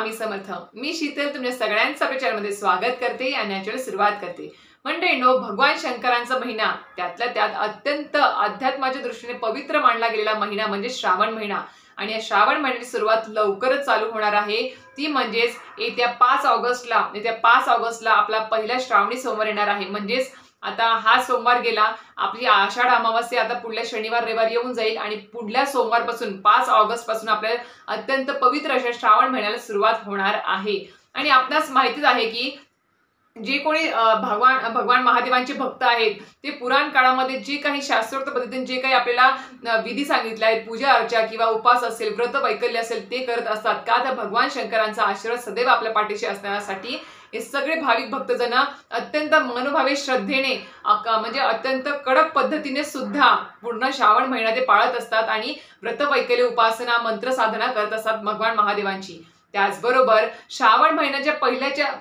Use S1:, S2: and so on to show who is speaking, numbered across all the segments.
S1: स्वामी समर्थ। मी शीतल तुमच्या सगळ्यांचं आपल्या चॅनलमध्ये स्वागत करते आणि याची सुरुवात करते। मंडळींनो, भगवान शंकरांचा महिना, त्यातल्या त्यात अत्यंत अध्यात्माच्या दृष्टीने पवित्र मानला गेलेला महिना म्हणजे श्रावण महिना। आणि या श्रावण महिन्याची सुरुवात लवकरच चालू होणार आहे, ती म्हणजेच येत्या 5 ऑगस्टला आपला पहिला श्रावणी सोमवार येणार आहे। म्हणजेच आता हा सोमवार गेला, आपली आषाढ अमावास्या आता पुढल्या शनिवार रविवार येऊन जाईल आणि पुढल्या सोमवारपासून 5 ऑगस्ट पासून आपल्या अत्यंत पवित्र अशा श्रावण महिन्याला सुरुवात होणार आहे। आणि आपल्यास माहितीच आहे की जे कोणी भगवान महादेवांचे भक्त आहेत ते पुराण काळामध्ये जे काही शास्त्रोक्त पद्धतीने जे काही आपल्याला विधी सांगितले आहेत, पूजा अर्चा किंवा उपास असेल, व्रत वैकल्य असेल, ते करत असतात। का तर भगवान शंकरांचा आशीर्वाद सदैव आपल्या पाठीशी असण्यासाठी हे सगळे भाविक भक्तजन अत्यंत मनोभावे श्रद्धेने म्हणजे अत्यंत कडक पद्धतीने सुद्धा पूर्ण श्रावण महिना ते पाळत असतात आणि व्रत वैकल्य, उपासना, मंत्र साधना करत असतात भगवान महादेवांची। त्याचबरोबर श्रावण महिन्याच्या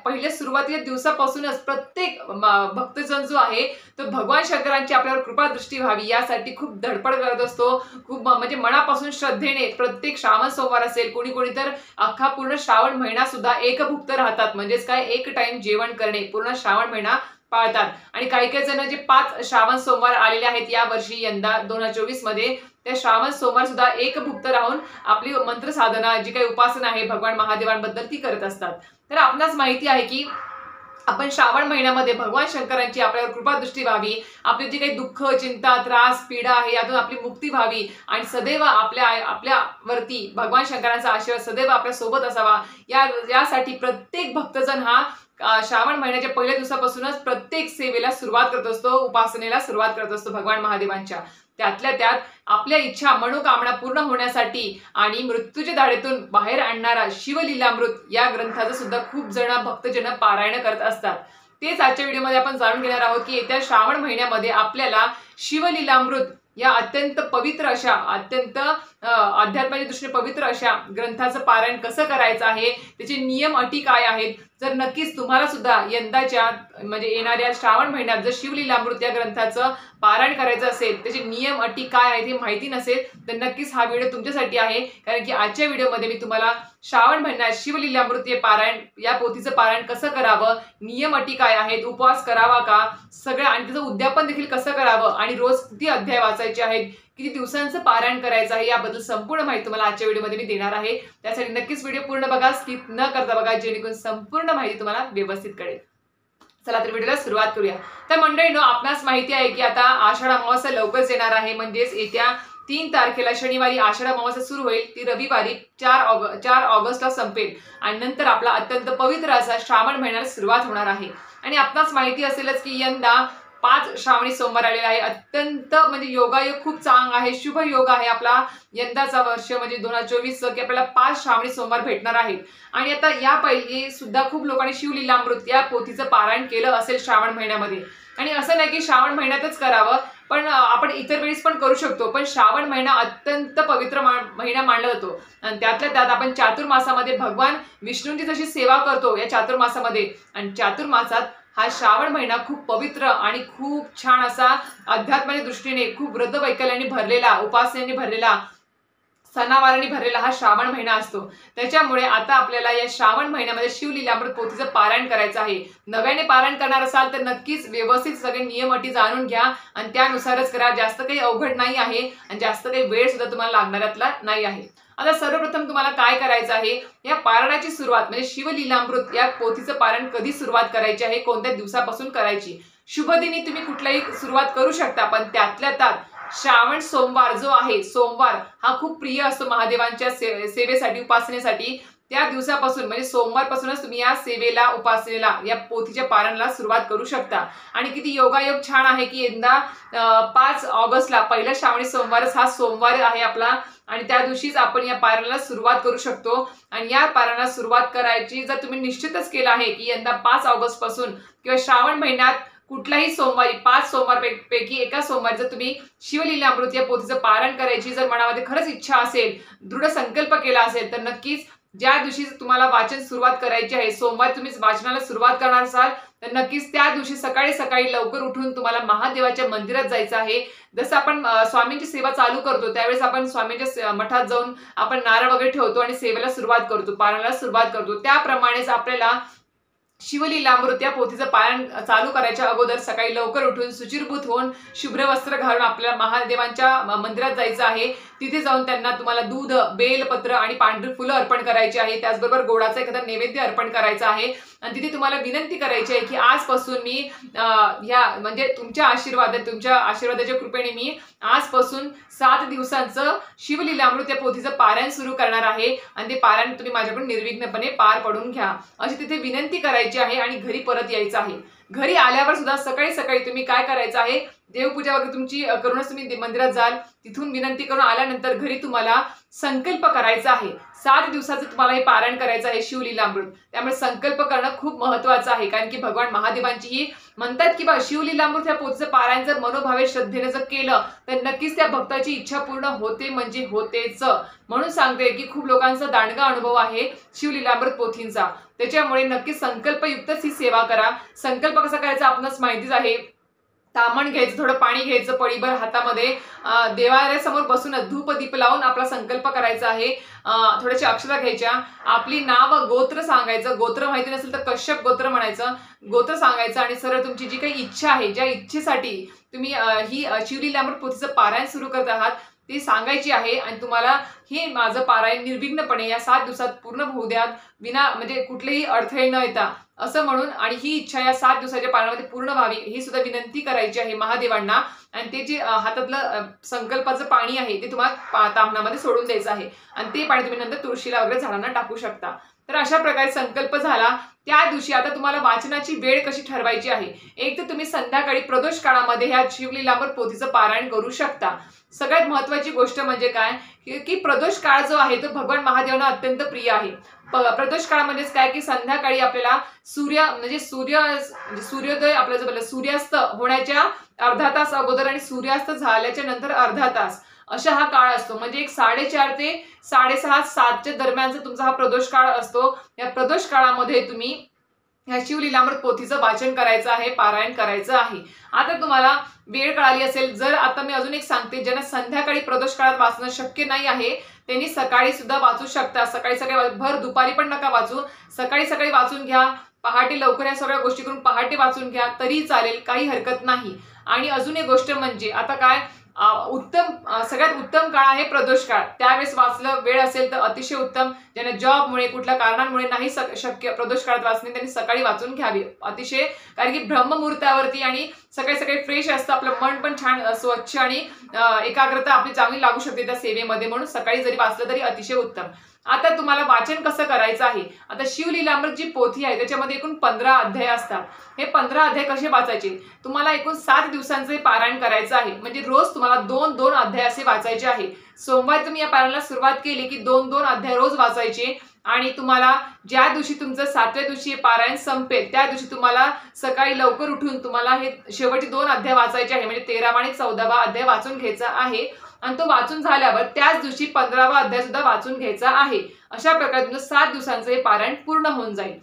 S1: पहिल्या सुरुवातीच्या दिवसापासूनच प्रत्येक भक्तजन जो आहे तो भगवान शंकरांची आपल्यावर कृपा दृष्टी व्हावी यासाठी खूप धडपड करत असतो। खूप म्हणजे मनापासून श्रद्धेने प्रत्येक श्रावण सोमवार असेल, कोणी तर अख्खा पूर्ण श्रावण महिना सुद्धा एकभुक्त राहतात। म्हणजेच काय, एक टाइम जेवण करणे, पूर्ण श्रावण महिना पाळतात। आणि काही जण जे 5 श्रावण सोमवार आलेले आहेत या वर्षी, यंदा 2024 मध्ये, त्या श्रावण सोमवार सुद्धा एकभुक्त राहून आपली मंत्र साधना, जी काही उपासना आहे भगवान महादेवांबद्दल, ती करत असतात। तर आपणास माहिती आहे की आपण श्रावण महिन्यामध्ये भगवान शंकरांची आपल्यावर कृपा दृष्टी व्हावी, आपली जी काही दुःख, चिंता, त्रास, पीडा आहे यातून आपली मुक्ती व्हावी आणि सदैव आपल्यावरती भगवान शंकरांचा आशीर्वाद सदैव आपल्या सोबत असावा, यासाठी प्रत्येक भक्तजन हा श्रावण महिन्याच्या पहिल्या दिवसापासूनच प्रत्येक सेवेला सुरुवात करत असतो, उपासनेला सुरुवात करत असतो भगवान महादेवांच्या। त्यातल्या त्यात आपल्या इच्छा, मनोकामना पूर्ण होण्यासाठी आणि मृत्यूच्या दाढेतून बाहेर आणणारा शिवलीलामृत या ग्रंथाचं सुद्धा खूप जण भक्तजन पारायण करत असतात। तेच आजच्या व्हिडिओमध्ये आपण जाणून घेणार आहोत की येत्या श्रावण महिन्यामध्ये आपल्याला शिवलीलामृत या अत्यंत पवित्र अशा, अत्यंत अध्यात्माच्या दृष्टीने पवित्र अशा ग्रंथाचं पारायण कसं करायचं आहे, त्याचे नियम अटी काय आहेत। जर नक्कीच तुम्हाला सुद्धा यंदाच्या म्हणजे येणाऱ्या श्रावण महिन्यात जर शिवलीलामृत या ग्रंथाचं पारायण करायचं असेल, त्याचे नियम अटी काय आहेत हे माहिती नसेल तर नक्कीच हा व्हिडिओ तुमच्यासाठी आहे। कारण की आजच्या व्हिडिओमध्ये मी तुम्हाला श्रावण महिन्यात शिवलीलामृत हे पारायण, या पोथीचं पारायण कसं करावं, नियम अटी काय आहेत, उपवास करावा का, सगळं, आणि त्याचं उद्यापन देखील कसं करावं आणि रोज किती अध्याय वाचायचे आहेत, किती दिवसांचं पारायण करायचं आहे, याबद्दल संपूर्ण माहिती तुम्हाला आजच्या व्हिडिओमध्ये मी देणार आहे। त्यासाठी नक्कीच व्हिडिओ पूर्ण बघा, स्किप न करता बघा, जेणेकरून संपूर्ण माहिती तुम्हाला व्यवस्थित कळेल। चला तर व्हिडिओला सुरुवात करूया। तर मंडळींनो, आपणास माहिती आहे की आता आषाढ अमावास्या लवकरच येणार आहे। म्हणजेच येत्या 3 तारखेला शनिवारी आषाढ अमावास्या सुरू होईल, ती रविवारी 4 ऑगस्टला संपेल आणि नंतर आपला अत्यंत पवित्र असा श्रावण महिन्याला सुरुवात होणार आहे। आणि आपणास माहिती असेलच की यंदा 5 श्रावणी सोमवार आलेला आहे। अत्यंत म्हणजे योगायोग खूप चांगला आहे, शुभ योग आहे आपला यंदाचा वर्ष म्हणजे 2024 की आपल्याला 5 श्रावणी सोमवार भेटणार आहेत। आणि आता या पहिले सुद्धा खूप लोकांनी शिवलीलामृत या पोथीचं पारायण केलं असेल श्रावण महिन्यामध्ये। आणि असं नाही की श्रावण महिन्यातच करावं, पण आपण इतर वेळेस पण करू शकतो, पण श्रावण महिना अत्यंत पवित्र महिना मानला जातो। आणि त्यातल्या त्यात आपण चातुर्मासामध्ये भगवान विष्णूंची जशी सेवा करतो या चातुर्मासामध्ये, आणि चातुर्मासात हा श्रावण महिना खूप पवित्र आणि खूप छान असा अध्यात्माच्या दृष्टीने खूप व्रत वैकल्यांनी भरलेला, उपासनेने भरलेला, सणावारांनी भरलेला हा श्रावण महिना असतो। त्याच्यामुळे आता आपल्याला या श्रावण महिन्यामध्ये शिवलीलामृत पोथीचं पारायण करायचं आहे। नव्याने पारायण करणार असाल तर नक्कीच व्यवस्थित सगळे नियम अटी जाणून घ्या आणि त्यानुसारच करा। जास्त काही अवघड नाही आहे आणि जास्त काही वेळ सुद्धा तुम्हाला लागणाऱ्यातला नाही आहे। आता सर्वप्रथम तुम्हाला काय करायचं आहे, या पारायणाची सुरुवात म्हणजे शिवलीलामृत या पोथीचं पारायण कधी सुरुवात करायची आहे, कोणत्या दिवसापासून करायची। शुभ दिनी तुम्ही कुठलाही सुरुवात करू शकता, पण त्यातल्या त्यात श्रावण सोमवार जो आहे, सोमवार हा खूप प्रिय असतो महादेवांच्या सेवेसाठी, उपासनेसाठी। त्या दिवसापासून म्हणजे सोमवारपासूनच तुम्ही या सेवेला, उपासनेला, या पोथीच्या पारायणाला सुरुवात करू शकता। आणि किती योगायोग छान आहे की यंदा 5 ऑगस्टला पहिला श्रावणी सोमवारच हा सोमवार आहे आपला, आणि त्या दिवशीच आपण या पारायणाला सुरुवात करू शकतो। आणि या पारायणाला सुरुवात करायची जर तुम्ही निश्चितच केलं आहे की यंदा 5 ऑगस्ट पासून किंवा श्रावण महिन्यात कुठलाही सोमवारी, 5 सोमवारपैकी एका सोमवारी जर तुम्ही शिवलीलामृत या पोथीचं पारायण करायची जर मनामध्ये खरंच इच्छा असेल, दृढ संकल्प केला असेल, तर नक्कीच ज्या दिवशी तुम्हाला वाचन सुरुवात करायची आहे, सोमवारी तुम्ही वाचनाला सुरुवात करणार असाल तर नक्कीच त्या दिवशी सकाळी सकाळी लवकर उठून तुम्हाला महादेवाच्या मंदिरात जायचं आहे. जसं आपण स्वामींची सेवा चालू करतो त्यावेळेस आपण स्वामींच्या मठात जाऊन आपण नारळ वगैरे ठेवतो आणि सेवेला सुरुवात करतो, पारायणाला सुरुवात करतो. त्याप्रमाणेच आपल्याला शिवलीलामृत या पोथीचं पारायण चालू करायच्या अगोदर सकाळी लवकर उठून शुचिर्भूत होऊन शुभ्र वस्त्र घालून आपल्याला महादेवांच्या मंदिरात जायचं आहे. तिथे जाऊन त्यांना तुम्हाला दूध, बेलपत्र आणि पांढरी फुलं अर्पण करायची आहे. त्याचबरोबर गोडाचा एखादा नैवेद्य अर्पण करायचा आहे आणि तिथे तुम्हाला विनंती करायची आहे की आजपासून मी ह्या म्हणजे तुमच्या आशीर्वादाच्या कृपेने मी आजपासून 7 दिवसांचं शिवलीलामृत या पोथीचं पारायण सुरू करणार आहे आणि ते पारायण तुम्ही माझ्याकडून निर्विघ्नपणे पार पडून घ्या अशी तिथे विनंती करायची आहे आणि घरी परत यायचं आहे. घरी आल्यावर सुद्धा सकाळी सकाळी तुम्ही काय करायचं आहे, देवपूजा वगैरे तुमची करूनच तुम्ही मंदिरात जाल. तिथून विनंती करून आल्यानंतर घरी तुम्हाला संकल्प करायचा आहे. 7 दिवसाचं तुम्हाला हे पारायण करायचं आहे शिवलीलामृत. त्यामुळे संकल्प करणं खूप महत्त्वाचं आहे, कारण की भगवान महादेवांची ही म्हणतात की बा शिवलीलामृत या पोथीचं पारायण जर मनोभावे श्रद्धेने जर केलं तर नक्कीच त्या भक्ताची इच्छा पूर्ण होते म्हणजे होतेच. म्हणून सांगते की खूप लोकांचा दांडगा अनुभव आहे शिवलीलामृत पोथींचा. त्याच्यामुळे नक्की संकल्पयुक्तच ही सेवा करा. संकल्प कसा करायचा आपणास माहितीच आहे. तामण घ्यायचं, थोडं पाणी घ्यायचं पळीभर हातामध्ये, देवाऱ्यासमोर बसूनच धूप दीप लावून आपला संकल्प करायचा आहे. थोड्याशा अक्षरा घ्यायच्या, आपली नाव गोत्र सांगायचं. गोत्र माहिती नसेल तर कश्यप गोत्र म्हणायचं. गोत्र सांगायचं आणि सरळ तुमची जी काही इच्छा आहे, ज्या इच्छेसाठी तुम्ही ही शिवलीलामृत पोथीचं पारायण सुरू करत आहात ती सांगायची आहे आणि तुम्हाला हे माझं पारायण निर्विघ्नपणे या 7 दिवसात पूर्ण होऊ द्यात, विना म्हणजे कुठलेही अडथळे न येता असं म्हणून, आणि ही इच्छा या 7 दिवसाच्या पारायणामध्ये पूर्ण व्हावी ही सुद्धा विनंती करायची आहे महादेवांना. आणि ते जे हातातलं संकल्पाचं पाणी आहे ते तुम्हाला तामणामध्ये सोडून द्यायचं आहे आणि ते पाणी तुम्ही नंतर तुळशीला वगैरे झाडांना टाकू शकता. तर अशा प्रकारे संकल्प झाला. त्या दिवशी आता तुम्हाला वाचनाची वेळ कशी ठरवायची आहे. एक तर तुम्ही संध्याकाळी प्रदोष काळामध्ये ह्या शिवलीलामृत पोथीचं पारायण करू शकता. सगळ्यात महत्त्वाची गोष्ट म्हणजे काय की प्रदोष काळ जो आहे तो भगवान महादेवांना अत्यंत प्रिय आहे. प्रदोष काळामध्येच काय की संध्याकाळी आपल्याला सूर्योदय आपलं जे सूर्यास्त होण्याच्या अर्धा तास अगोदर आणि सूर्यास्त झाल्याच्या नंतर अर्धा तास अशा हा काळ असतो. म्हणजे एक 4:30 ते 6:30 7च्या दरम्यानचा तुमचा हा प्रदोष काळ असतो. या प्रदोष काळामध्ये तुम्ही ह्या शिवलीलामृत पोथीचं वाचन करायचं आहे, पारायण करायचं आहे. आता तुम्हाला वेळ कळाली असेल, जर आता मी अजून एक सांगते, ज्यांना संध्याकाळी प्रदोष काळात वाचणं शक्य नाही आहे त्यांनी सकाळी सुद्धा वाचू शकता. सकाळी भर दुपारी पण नका वाचू, सकाळी वाचून घ्या. पहाटे लवकर या सगळ्या गोष्टी करून पहाटे वाचून घ्या तरी चालेल, काही हरकत नाही. आणि अजून एक गोष्ट म्हणजे आता काय सगळ्यात उत्तम काळ आहे प्रदोष काळ. त्यावेळेस वाचलं वेळ असेल तर अतिशय उत्तम. ज्यांना जॉबमुळे कुठल्या कारणांमुळे नाही शक्य प्रदोष काळात वाचणे त्यांनी सकाळी वाचून घ्यावी अतिशय, कारण की ब्रह्ममुहूर्तावरती आणि सकाळी फ्रेश असतं, आपलं मन पण छान स्वच्छ आणि एकाग्रता आपली चांगली लागू शकते त्या सेवेमध्ये. म्हणून सकाळी जरी वाचलं तरी अतिशय उत्तम. आता तुम्हाला वाचन कसं करायचं आहे. आता शिवलीलामृत जी पोथी आहे त्याच्यामध्ये एकूण 15 अध्याय असतात. हे 15 अध्याय कसे वाचायचे, तुम्हाला एकूण 7 दिवसांचे पारायण करायचं आहे. म्हणजे रोज तुम्हाला 2-2 अध्याय असे वाचायचे आहे. सोमवारी तुम्ही या पारायणाला सुरुवात केली की 2-2 अध्याय रोज वाचायचे आणि तुम्हाला ज्या दिवशी तुमचं 7व्या दिवशी हे पारायण संपेल त्या दिवशी तुम्हाला सकाळी लवकर उठून तुम्हाला हे शेवटचे 2 अध्याय वाचायचे आहे. म्हणजे 13वा आणि 14वा अध्याय वाचून घ्यायचा आहे आणि तो वाचून झाल्यावर त्याच दिवशी 15वा अध्याय सुद्धा वाचून घ्यायचा आहे. अशा प्रकारे तुमचं 7 दिवसांचं हे पारायण पूर्ण होऊन जाईल.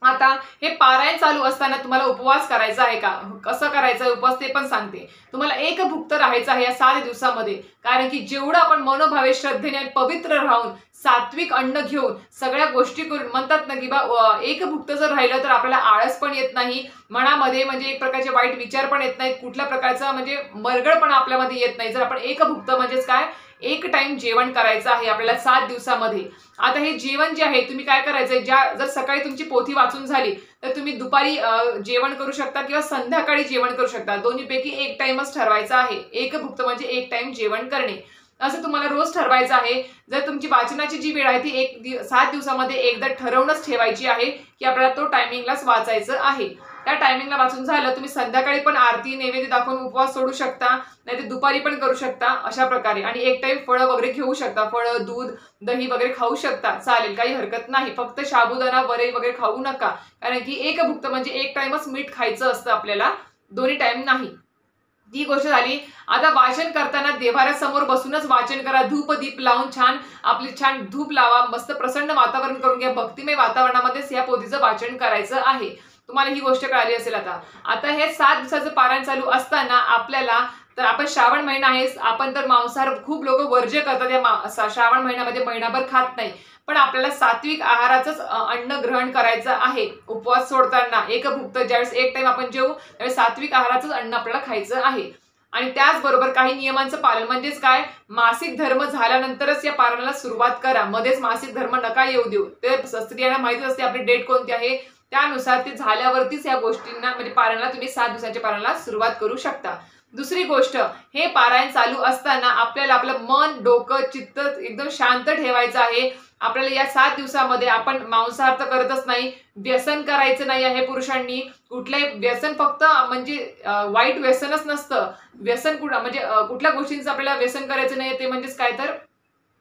S1: आता हे पारायण चालू असताना तुम्हाला उपवास करायचा आहे का, कसं करायचं उपवास ते पण सांगते. तुम्हाला एकभुक्त राहायचं आहे या 7 दिवसामध्ये, कारण की जेवढं आपण मनोभावे श्रद्धेने पवित्र राहून सात्विक अन्न घेऊन सगळ्या गोष्टी करून म्हणतात ना की बा एकभुक्त जर राहिलं तर आपल्याला आळस पण येत नाही, मनामध्ये म्हणजे एक प्रकारचे वाईट विचार पण येत नाहीत, कुठल्या प्रकारचा म्हणजे मरगळपणा आपल्यामध्ये येत नाही. जर आपण एकभुक्त म्हणजेच काय, एक टाइम जेवण करायचं आहे आपल्याला 7 दिवसामध्ये. आता हे जेवण जे आहे तुम्ही काय करायचंय, जर सकाळी तुमची पोथी वाचून झाली तर तुम्ही दुपारी जेवण करू शकता किंवा संध्याकाळी जेवण करू शकता. दोन्हीपैकी एक टाइमच ठरवायचा आहे. एकभुक्त म्हणजे एक टाइम जेवण करणे असं तुम्हाला रोज ठरवायचं आहे. जर तुमची वाचनाची जी वेळ आहे ती 7 दिवसामध्ये एकदा ठरवूनच ठेवायची आहे की आपल्याला तो टायमिंगलाच वाचायचं आहे. त्या टायमिंगला वाचून झालं तुम्ही संध्याकाळी पण आरती नैवेद्य दाखवून उपवास सोडू शकता, नाही तर दुपारी पण करू शकता अशा प्रकारे. आणि एक टाइम फळं वगैरे घेऊ शकता, फळं दूध दही वगैरे खाऊ शकता, चालेल, काही हरकत नाही. फक्त साबुदाणा वरई वगैरे खाऊ नका, कारण की एकभुक्त म्हणजे एक टाइमच मीठ खायचं असतं आपल्याला, दोन्ही टाइम नाही. ती गोष्ट झाली. आता वाचन करताना देवाऱ्यासमोर बसूनच वाचन करा. धूप दीप लावून छान धूप लावा, मस्त प्रसन्न वातावरण करून घ्या. भक्तिमय वातावरणामध्येच या पोथीचं वाचन करायचं आहे. तुम्हाला ही गोष्ट कळाली असेल. आता हे 7 दिवसाचं पारायण चालू असताना आपल्याला तर आपण श्रावण महिना आहे, आपण तर मांसाहार खूप लोक वर्ज्य करतात या श्रावण महिन्यामध्ये, महिनाभर खात नाही. पण आपल्याला सात्विक आहाराचंच अन्न ग्रहण करायचं आहे. उपवास सोडताना एकभुक्त ज्यावेळेस एक टाइम आपण जेवू त्यावेळेस सात्विक आहाराचंच अन्न आपल्याला खायचं आहे. आणि त्याचबरोबर काही नियमांचं पालन, म्हणजेच काय, मासिक धर्म झाल्यानंतरच या पारायणाला सुरुवात करा. मध्येच मासिक धर्म नका येऊ देऊ. ते स्त्रियांना माहितीच असते आपली डेट कोणती आहे, त्यानुसार ते झाल्यावरतीच या गोष्टींना म्हणजे पारायणाला तुम्ही 7 दिवसाच्या पारायणाला सुरुवात करू शकता. दुसरी गोष्ट, हे पारायण चालू असताना आपल्याला आपलं मन, डोकं, चित्त एकदम शांत ठेवायचं आहे. आपल्याला या 7 दिवसामध्ये आपण मांसाहार तर करतच नाही, व्यसन करायचं नाही आहे पुरुषांनी. कुठलंही व्यसन फक्त म्हणजे वाईट व्यसनच नसतं. व्यसन म्हणजे कुठल्या गोष्टींचं आपल्याला व्यसन करायचं नाही, ते म्हणजेच काय तर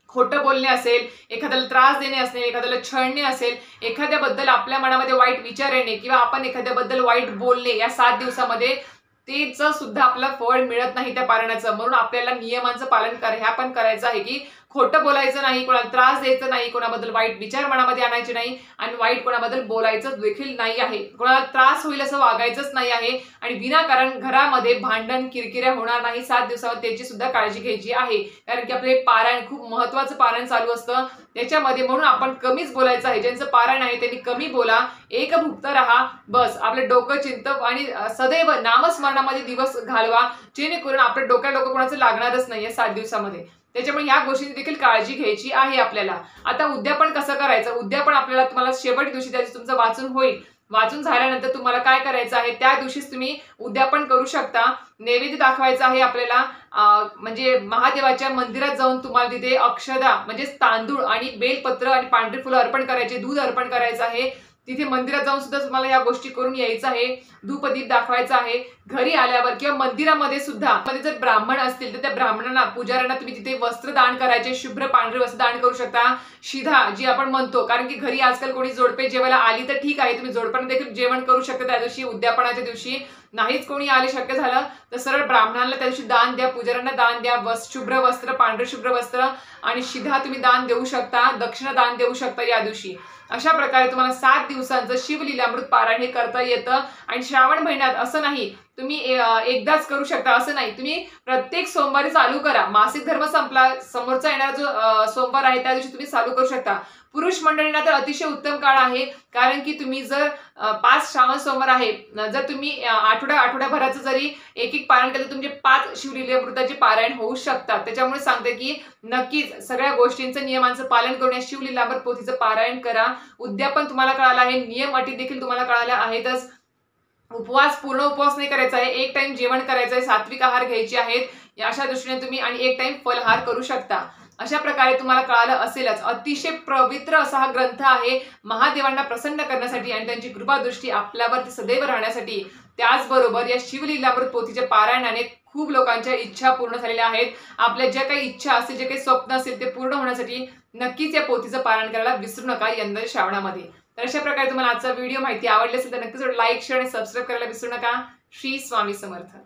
S1: खोटं बोलणे असेल, एखाद्याला त्रास देणे असेल, एखाद्याला छळणे असेल, एखाद्याबद्दल आपल्या मनामध्ये वाईट विचार येणे किंवा आपण एखाद्याबद्दल वाईट बोलणे, या 7 दिवसामध्ये तेच सुद्धा आपल्याला फळ मिळत नाही त्या पारण्याचं. म्हणून आपल्याला नियमांचं पालन ह्या पण करायचं आहे की खोटं बोलायचं नाही, कोणाला त्रास द्यायचा नाही, कोणाबद्दल वाईट विचार मनामध्ये आणायचे नाही आणि वाईट कोणाबद्दल बोलायचं देखील नाही आहे. कोणाला त्रास होईल असं वागायचंच नाही आहे आणि विनाकारण घरामध्ये भांडण किरकिऱ्या होणार नाही 7 दिवसामध्ये, त्याची सुद्धा काळजी घ्यायची आहे. कारण की आपले पारायण खूप महत्वाचं पारायण चालू असतं त्याच्यामध्ये, म्हणून आपण कमीच बोलायचं आहे. ज्यांचं पारायण आहे त्यांनी कमी बोला, एकभुक्त राहा, बस आपलं डोकं चिंतप आणि सदैव नामस्मरणामध्ये दिवस घालवा, जेणेकरून आपल्या डोक्याला कोणाचं लागणारच नाही या 7 दिवसामध्ये. त्याच्यामुळे या गोष्टींची देखील काळजी घ्यायची आहे आपल्याला. आता उद्यापन कसं करायचं, उद्यापन आपल्याला तुम्हाला शेवट दिवशी त्या दिवशी तुमचं वाचून होईल. वाचून झाल्यानंतर तुम्हाला काय करायचं आहे, त्या दिवशीच तुम्ही उद्यापन करू शकता. नैवेद्य दाखवायचा आहे आपल्याला, म्हणजे महादेवाच्या मंदिरात जाऊन तुम्हाला तिथे अक्षदा म्हणजे तांदूळ आणि बेलपत्र आणि पांढरी फुलं अर्पण करायचे, दूध अर्पण करायचं आहे. तिथे मंदिरात जाऊन सुद्धा तुम्हाला या गोष्टी करून यायचं आहे. धूपदीप दाखवायचा आहे. घरी आल्यावर किंवा मंदिरामध्ये सुद्धा मध्ये जर ब्राह्मण असतील तर त्या ब्राह्मणांना, पुजाऱ्यांना तुम्ही तिथे वस्त्र दान करायचे, शुभ्र पांढरे वस्त्र दान करू शकता. शिधा जी आपण म्हणतो, कारण की घरी आजकाल कोणी जोडपे जेवायला आली तर ठीक आहे, तुम्ही जोडप्यांना देखील जेवण करू शकता त्या दिवशी उद्यापनाच्या दिवशी. नाहीच कोणी आले शक्य झालं तर सरळ ब्राह्मणांना त्या दिवशी दान द्या, पुजाऱ्यांना दान द्या. शुभ्र वस्त्र, पांढरे शुभ्र वस्त्र आणि शिधा तुम्ही दान देऊ शकता, दक्षिणा दान देऊ शकता या दिवशी. अशा प्रकारे तुम्हाला 7 दिवसांचं शिवलीलामृत पारायण हे करता येतं. आणि श्रावण महिन्यात असं नाही तुम्ही एकदाच करू शकता असं नाही, तुम्ही प्रत्येक सोमवारी चालू करा. मासिक धर्म संपला, समोरचा येणारा जो सोमवार आहे त्या दिवशी तुम्ही चालू करू शकता. पुरुष मंडळींना तर अतिशय उत्तम काळ आहे, कारण की तुम्ही जर 5 श्रावण सोमवार आहे, जर तुम्ही आठवड्याभराचं जरी एक पारायण केलं, तुमचे 5 शिवलीलामृताचे पारायण होऊ शकतात. त्याच्यामुळे सांगते की नक्कीच सगळ्या गोष्टींचं, नियमांचं पालन करून या शिवलीलामृत पोथीचं पारायण करा. उद्यापन तुम्हाला कळालं आहे, नियम अटी देखील तुम्हाला कळाल्या आहेतच. उपवास, पूर्ण उपवास नाही करायचा आहे, एक टाइम जेवण करायचं आहे, सात्विक आहार घ्यायचे आहेत, अशा दृष्टीने तुम्ही आणि एक टाइम फलहार करू शकता. अशा प्रकारे तुम्हाला कळालं असेलच. अतिशय पवित्र असा हा ग्रंथ आहे, महादेवांना प्रसन्न करण्यासाठी आणि त्यांची कृपादृष्टी आपल्यावर सदैव राहण्यासाठी. त्याचबरोबर या शिवलीलामृत पोथीच्या पारायणाने खूप लोकांच्या इच्छा पूर्ण झालेल्या आहेत. आपल्या ज्या काही इच्छा असतील, जे काही स्वप्न असेल ते पूर्ण होण्यासाठी नक्कीच या पोथीचं पारायण करायला विसरू नका यंदा श्रावणामध्ये. तर अशा प्रकारे तुम्हाला आजचा व्हिडिओ माहिती आवडली असेल तर नक्कीच लाईक, शेअर आणि सबस्क्राईब करायला विसरू नका. श्री स्वामी समर्थ.